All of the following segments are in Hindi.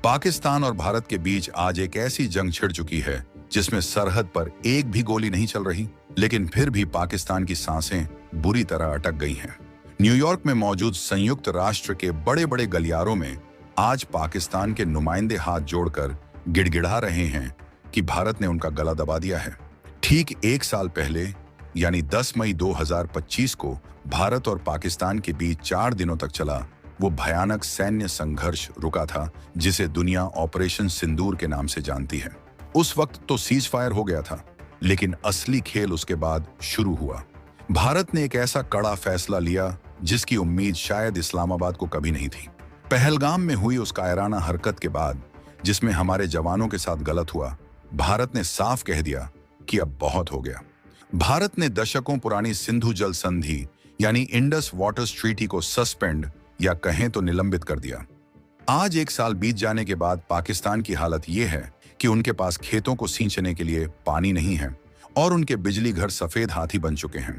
पाकिस्तान और भारत के बीच आज एक ऐसी जंग छिड़ चुकी है जिसमें सरहद पर एक भी गोली नहीं चल रही, लेकिन फिर भी पाकिस्तान की सांसें बुरी तरह अटक गई हैं। न्यूयॉर्क में मौजूद संयुक्त राष्ट्र के बड़े बड़े गलियारों में आज पाकिस्तान के नुमाइंदे हाथ जोड़कर गिड़गिड़ा रहे हैं कि भारत ने उनका गला दबा दिया है। ठीक एक साल पहले यानी 10 मई 2025 को भारत और पाकिस्तान के बीच 4 दिनों तक चला वो भयानक सैन्य संघर्ष रुका था जिसे दुनिया ऑपरेशन सिंदूर के नाम से जानती है। उस वक्त तो सीज फायर हो गया था, लेकिन असली खेल उसके बाद शुरू हुआ। भारत ने एक ऐसा कड़ा फैसला लिया जिसकी उम्मीद शायद इस्लामाबाद को कभी नहीं थी। पहलगाम में हुई उस कायराना हरकत के बाद, जिसमें हमारे जवानों के साथ गलत हुआ, भारत ने साफ कह दिया कि अब बहुत हो गया। भारत ने दशकों पुरानी सिंधु जल संधि यानी इंडस वाटर्स ट्रीटी को सस्पेंड या कहें तो निलंबित कर दिया। आज एक साल बीत जाने के बाद पाकिस्तान की हालत यह है कि उनके पास खेतों को सींचने के लिए पानी नहीं है और उनके बिजली घर सफेद हाथी बन चुके हैं।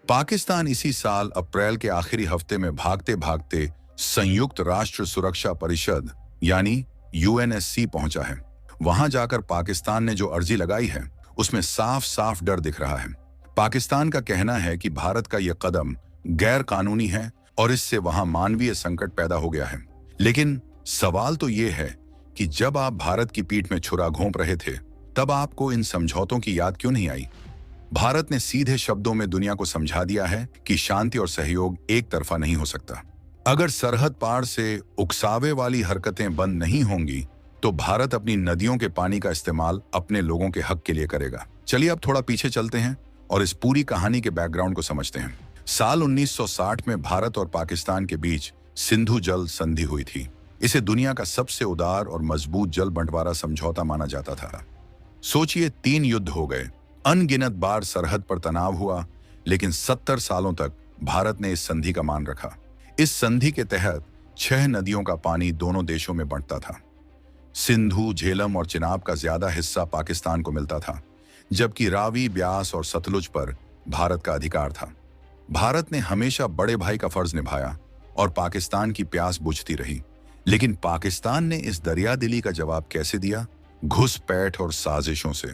पाकिस्तान इसी साल अप्रैल के आखिरी हफ्ते में भागते भागते संयुक्त राष्ट्र सुरक्षा परिषद यानी यूएनएससी पहुंचा है। वहां जाकर पाकिस्तान ने जो अर्जी लगाई है उसमें साफ साफ डर दिख रहा है। पाकिस्तान का कहना है कि भारत का यह कदम गैर कानूनी है और इससे वहां मानवीय संकट पैदा हो गया है। लेकिन सवाल तो यह है कि जब आप भारत की पीठ में छुरा घोंप रहे थे, तब आपको इन समझौतों की याद क्यों नहीं आई? भारत ने सीधे शब्दों में दुनिया को समझा दिया है कि शांति और सहयोग एक तरफा नहीं हो सकता। अगर सरहद पार से उकसावे वाली हरकतें बंद नहीं होंगी तो भारत अपनी नदियों के पानी का इस्तेमाल अपने लोगों के हक के लिए करेगा। चलिए अब थोड़ा पीछे चलते हैं और इस पूरी कहानी के बैकग्राउंड को समझते हैं। साल 1960 में भारत और पाकिस्तान के बीच सिंधु जल संधि हुई थी। इसे दुनिया का सबसे उदार और मजबूत जल बंटवारा समझौता माना जाता था। सोचिए, 3 युद्ध हो गए, अनगिनत बार सरहद पर तनाव हुआ, लेकिन 70 सालों तक भारत ने इस संधि का मान रखा। इस संधि के तहत 6 नदियों का पानी दोनों देशों में बंटता था। सिंधु, झेलम और चिनाब का ज्यादा हिस्सा पाकिस्तान को मिलता था, जबकि रावी, ब्यास और सतलुज पर भारत का अधिकार था। भारत ने हमेशा बड़े भाई का फर्ज निभाया और पाकिस्तान की प्यास बुझती रही। लेकिन पाकिस्तान ने इस दरियादिली का जवाब कैसे दिया? घुसपैठ और साजिशों से।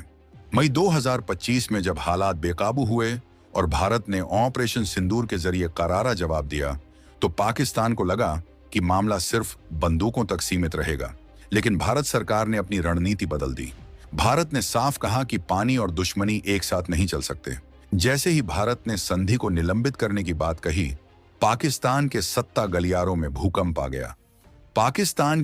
मई 2025 में जब हालात बेकाबू हुए और भारत ने ऑपरेशन सिंदूर के जरिए करारा जवाब दिया, तो पाकिस्तान को लगा कि मामला सिर्फ बंदूकों तक सीमित रहेगा। लेकिन भारत सरकार ने अपनी रणनीति बदल दी। भारत ने साफ कहा कि पानी और दुश्मनी एक साथ नहीं चल सकते। जैसे ही भारत ने संधि को निलंबित करने की बात कही, पाकिस्तान के सत्ता गलियारों में भूकंप आ गया। पाकिस्तान